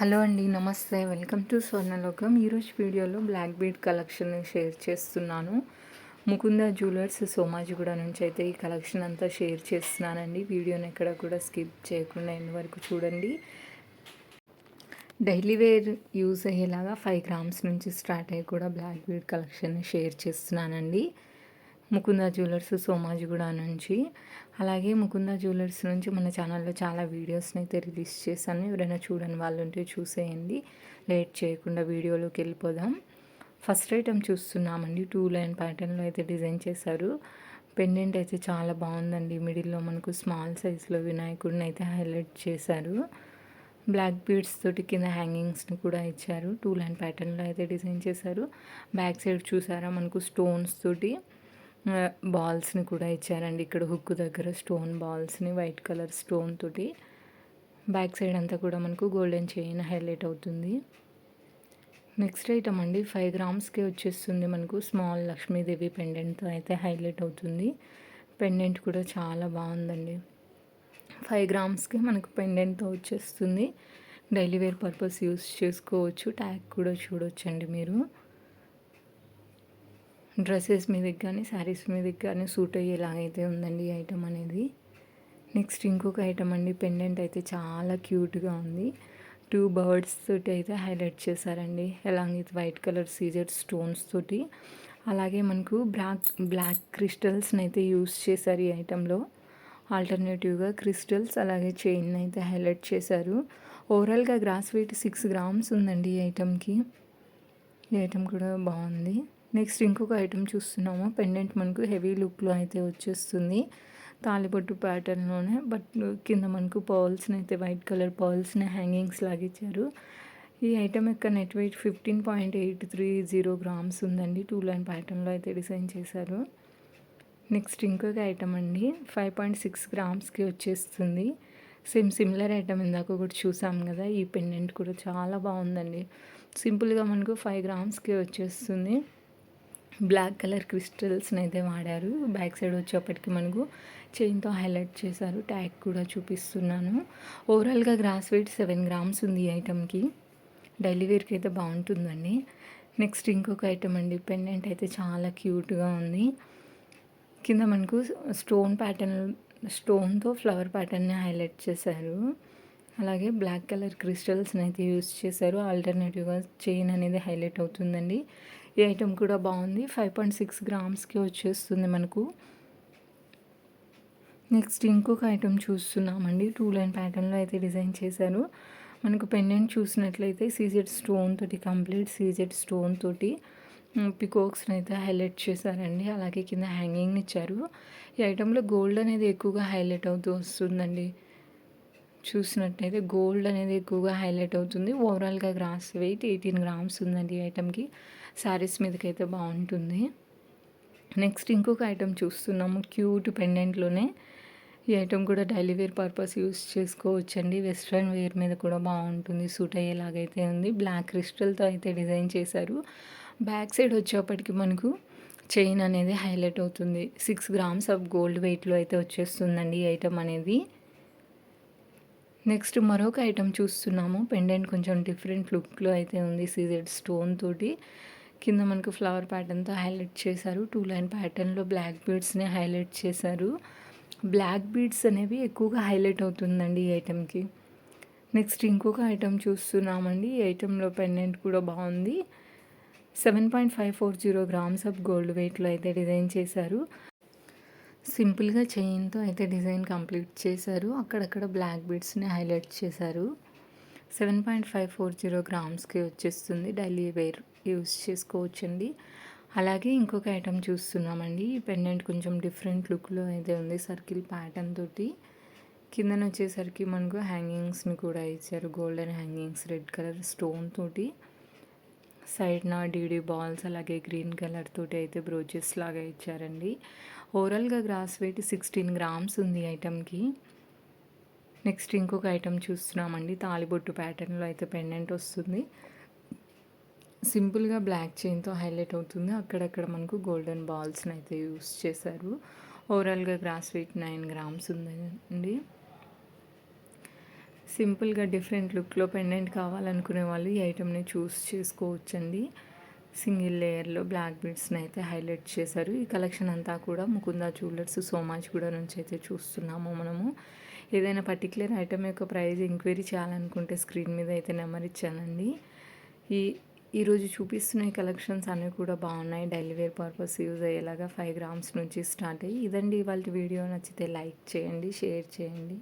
Hello అండి, నమస్తే. Welcome to Swarnalokam. ఈరోజు వీడియోలో బ్లాక్ బీడ్ కలెక్షన్ షేర్ చేస్తున్నాను. ముకుంద జ్యువెలర్స్ సోమాజిగూడ నుంచి అయితే ఈ కలెక్షన్ అంతా షేర్ చేస్తున్నానండి. వీడియోని ఎక్కడ కూడా స్కిప్ చేయకుండా ఎండ్ వరకు చూడండి. డైలీ వేర్ యూజ్ అయ్యేలాగా 5 గ్రామ్స్ నుంచి స్టార్ట్ అయ్యి కూడా బ్లాక్ బీడ్ కలెక్షన్ షేర్ చేస్తున్నానండి. ముకుంద జ్యువెలర్స్ సోమాజిగూడ నుంచి. అలాగే ముకుంద జ్యువెలర్స్ నుంచి మన ఛానల్లో చాలా వీడియోస్ని అయితే రిలీజ్ చేశాను. ఎవరైనా చూడని వాళ్ళు ఉంటే చూసేయండి. లేట్ చేయకుండా వీడియోలోకి వెళ్ళిపోదాం. ఫస్ట్ ఐటమ్ చూస్తున్నామండి. 2 లైన్ ప్యాటర్న్లో అయితే డిజైన్ చేశారు. పెండెంట్ అయితే చాలా బాగుందండి. మిడిల్లో మనకు స్మాల్ సైజులో వినాయకుడిని అయితే హైలైట్ చేశారు. బ్లాక్ బీడ్స్ తోటి కింద హ్యాంగింగ్స్ని కూడా ఇచ్చారు. 2 లైన్ ప్యాటర్న్లో అయితే డిజైన్ చేశారు. బ్యాక్ సైడ్ చూసారా మనకు స్టోన్స్ తోటి బాల్స్ని కూడా ఇచ్చారండి. ఇక్కడ హుక్ దగ్గర స్టోన్ బాల్స్ని వైట్ కలర్ స్టోన్ తోటి. బ్యాక్ సైడ్ అంతా కూడా మనకు గోల్డెన్ చైన్ హైలైట్ అవుతుంది. నెక్స్ట్ ఐటమ్ అండి, 5 గ్రామ్స్కి వచ్చేస్తుంది మనకు స్మాల్ లక్ష్మీదేవి పెండెంట్తో అయితే హైలైట్ అవుతుంది. పెండెంట్ కూడా చాలా బాగుందండి. 5 గ్రామ్స్కి మనకు పెండెంట్తో వచ్చేస్తుంది. డైలీ వేర్ పర్పస్ యూస్ చేసుకోవచ్చు. ట్యాగ్ కూడా చూడొచ్చండి మీరు. డ్రెస్సెస్ మీదకి కానీ శారీస్ మీదకి కానీ సూట్ అయ్యేలాగైతే ఉందండి ఈ ఐటమ్ అనేది. నెక్స్ట్ ఇంకొక ఐటమ్ అండి, పెండెంట్ అయితే చాలా క్యూట్గా ఉంది. 2 బర్డ్స్ తోటి అయితే హైలైట్ చేశారండి. Along with white colour CZ stones తోటి. అలాగే మనకు బ్లాక్ క్రిస్టల్స్ని అయితే యూస్ చేశారు ఈ ఐటెంలో. ఆల్టర్నేటివ్గా క్రిస్టల్స్ అలాగే చైన్ అయితే హైలైట్ చేశారు. ఓవరాల్గా గ్రాస్ వెయిట్ 6 గ్రామ్స్ ఉందండి ఈ ఐటెంకి. ఈ ఐటెం కూడా బాగుంది. నెక్స్ట్ ఇంకొక ఐటెం చూస్తున్నాము. పెండెంట్ మనకు హెవీ లుక్లో అయితే వచ్చేస్తుంది. తాలిబొట్టు ప్యాటర్న్లోనే, బట్ కింద మనకు పర్ల్స్ని అయితే వైట్ కలర్ పర్ల్స్ని హ్యాంగింగ్స్ లాగిచ్చారు. ఈ ఐటెం యొక్క నెట్ వెయిట్ 15.830 గ్రామ్స్ ఉందండి. 2 లైన్ ప్యాటర్న్లో అయితే డిజైన్ చేశారు. నెక్స్ట్ ఇంకొక ఐటమ్ అండి, 5.6 గ్రామ్స్కి వచ్చేస్తుంది. సిమిలర్ ఐటమ్ ఇందాక కూడా చూసాం కదా. ఈ పెండెంట్ కూడా చాలా బాగుందండి. సింపుల్గా మనకు 5 గ్రామ్స్కి వచ్చేస్తుంది. బ్లాక్ కలర్ క్రిస్టల్స్ని అయితే వాడారు. బ్యాక్ సైడ్ వచ్చేప్పటికి మనకు చైన్తో హైలైట్ చేశారు. ట్యాగ్ కూడా చూపిస్తున్నాను. ఓవరాల్గా గ్రాస్ వెయిట్ 7 గ్రామ్స్ ఉంది ఈ ఐటమ్కి. డైలీ వేర్కి అయితే బాగుంటుందండి. నెక్స్ట్ ఇంకొక ఐటమ్ అండి, పెండెంట్ అయితే చాలా క్యూట్గా ఉంది. కింద మనకు స్టోన్తో ఫ్లవర్ ప్యాటర్న్ని హైలైట్ చేశారు. అలాగే బ్లాక్ కలర్ క్రిస్టల్స్ని అయితే యూస్ చేశారు. ఆల్టర్నేటివ్గా చైన్ అనేది హైలైట్ అవుతుందండి. ఈ ఐటెం కూడా బాగుంది. 5.6 గ్రామ్స్కి వచ్చేస్తుంది మనకు. నెక్స్ట్ ఇంకొక ఐటెం చూస్తున్నామండి. 2 లైన్ ప్యాటర్న్లో అయితే డిజైన్ చేశారు. మనకు పెండెంట్ చూసినట్లయితే సీజెడ్ స్టోన్ తోటి, కంప్లీట్ సీజెడ్ స్టోన్ తోటి పికోక్స్ని అయితే హైలైట్ చేశారండి. అలాగే కింద హ్యాంగింగ్ని ఇచ్చారు. ఈ ఐటెంలో గోల్డ్ అనేది ఎక్కువగా హైలైట్ అవుతూ వస్తుందండి. చూసినట్టయితే గోల్డ్ అనేది ఎక్కువగా హైలైట్ అవుతుంది. ఓవరాల్గా గ్రాస్ వెయిట్ 18 గ్రామ్స్ ఉందండి ఈ ఐటెంకి. శారీస్ మీదకైతే బాగుంటుంది. నెక్స్ట్ ఇంకొక ఐటెం చూస్తున్నాము, క్యూట్ పెండెంట్లోనే. ఈ ఐటెం కూడా డైలీ వేర్ పర్పస్ యూస్ చేసుకోవచ్చండి. వెస్ట్రన్ వేర్ మీద కూడా బాగుంటుంది, సూట్ అయ్యేలాగైతే ఉంది. బ్లాక్ క్రిస్టల్తో అయితే డిజైన్ చేశారు. బ్యాక్ సైడ్ వచ్చేప్పటికి మనకు చైన్ అనేది హైలైట్ అవుతుంది. 6 గ్రామ్స్ ఆఫ్ గోల్డ్ వెయిట్లో అయితే వచ్చేస్తుందండి ఈ ఐటెం అనేది. నెక్స్ట్ మరొక ఐటెం చూస్తున్నాము. పెండెంట్ కొంచెం డిఫరెంట్ లుక్లో అయితే ఉంది. సీజెడ్ స్టోన్ తోటి కింద మనకు ఫ్లవర్ ప్యాటర్న్తో హైలైట్ చేశారు. 2 లైన్ ప్యాటర్న్లో బ్లాక్ బీడ్స్ని హైలైట్ చేశారు. బ్లాక్ బీడ్స్ అనేవి ఎక్కువగా హైలైట్ అవుతుందండి ఈ ఐటెంకి. నెక్స్ట్ ఇంకొక ఐటెం చూస్తున్నామండి. ఈ ఐటెంలో పెండెంట్ కూడా బాగుంది. 7.540 గ్రామ్స్ ఆఫ్ గోల్డ్ వెయిట్లో అయితే డిజైన్ చేశారు. సింపుల్గా చైన్తో అయితే డిజైన్ కంప్లీట్ చేశారు. అక్కడక్కడ బ్లాక్ బీడ్స్ని హైలైట్ చేశారు. 7.540 గ్రామ్స్కి వచ్చేస్తుంది. డైలీ వేర్ యూస్ చేసుకోవచ్చండి. అలాగే ఇంకొక ఐటెం చూస్తున్నామండి. ఈ పెండెంట్ కొంచెం డిఫరెంట్ లుక్లో అయితే ఉంది. సర్కిల్ ప్యాటర్న్ తోటి కిందన వచ్చేసరికి మనకు హ్యాంగింగ్స్ని కూడా ఇచ్చారు. Golden hangings red colour stone తోటి. సైడ్న డీడీ బాల్స్ అలాగే గ్రీన్ కలర్ తోటి అయితే బ్రోచెస్ లాగా ఇచ్చారండి. ఓవరాల్గా గ్రాస్ వెయిట్ 16 గ్రామ్స్ ఉంది ఐటెంకి. నెక్స్ట్ ఇంకొక ఐటెం చూస్తున్నామండి. తాలిబొట్టు ప్యాటర్న్లో అయితే పెండెంట్ వస్తుంది. సింపుల్గా బ్లాక్ చైన్తో హైలైట్ అవుతుంది. అక్కడక్కడ మనకు గోల్డెన్ బాల్స్ని అయితే యూస్ చేశారు. ఓవరాల్గా గ్రాస్ వెయిట్ 9 గ్రామ్స్ ఉందండి. సింపుల్గా డిఫరెంట్ లుక్లో పెండెంట్ కావాలనుకునే వాళ్ళు ఈ ఐటెంని చూస్ చేసుకోవచ్చండి. సింగిల్ లేయర్లో బ్లాక్ బీడ్స్ని అయితే హైలైట్ చేశారు. ఈ కలెక్షన్ అంతా కూడా ముకుందా జ్యువెలర్స్ సోమాజిగూడ నుంచి అయితే చూస్తున్నాము మనము. ఏదైనా పర్టికులర్ ఐటెం యొక్క ప్రైస్ ఎంక్వైరీ చేయాలనుకుంటే స్క్రీన్ మీద అయితే నెంబర్ ఇచ్చానండి. ఈరోజు చూపిస్తున్న ఈ కలెక్షన్స్ అన్నీ కూడా బాగున్నాయి. డైలీ వేర్ పర్పస్ యూజ్ అయ్యేలాగా 5 గ్రామ్స్ నుంచి స్టార్ట్ అయ్యి. ఇదండి ఇవాళ వీడియో. నచ్చితే లైక్ చేయండి, షేర్ చేయండి.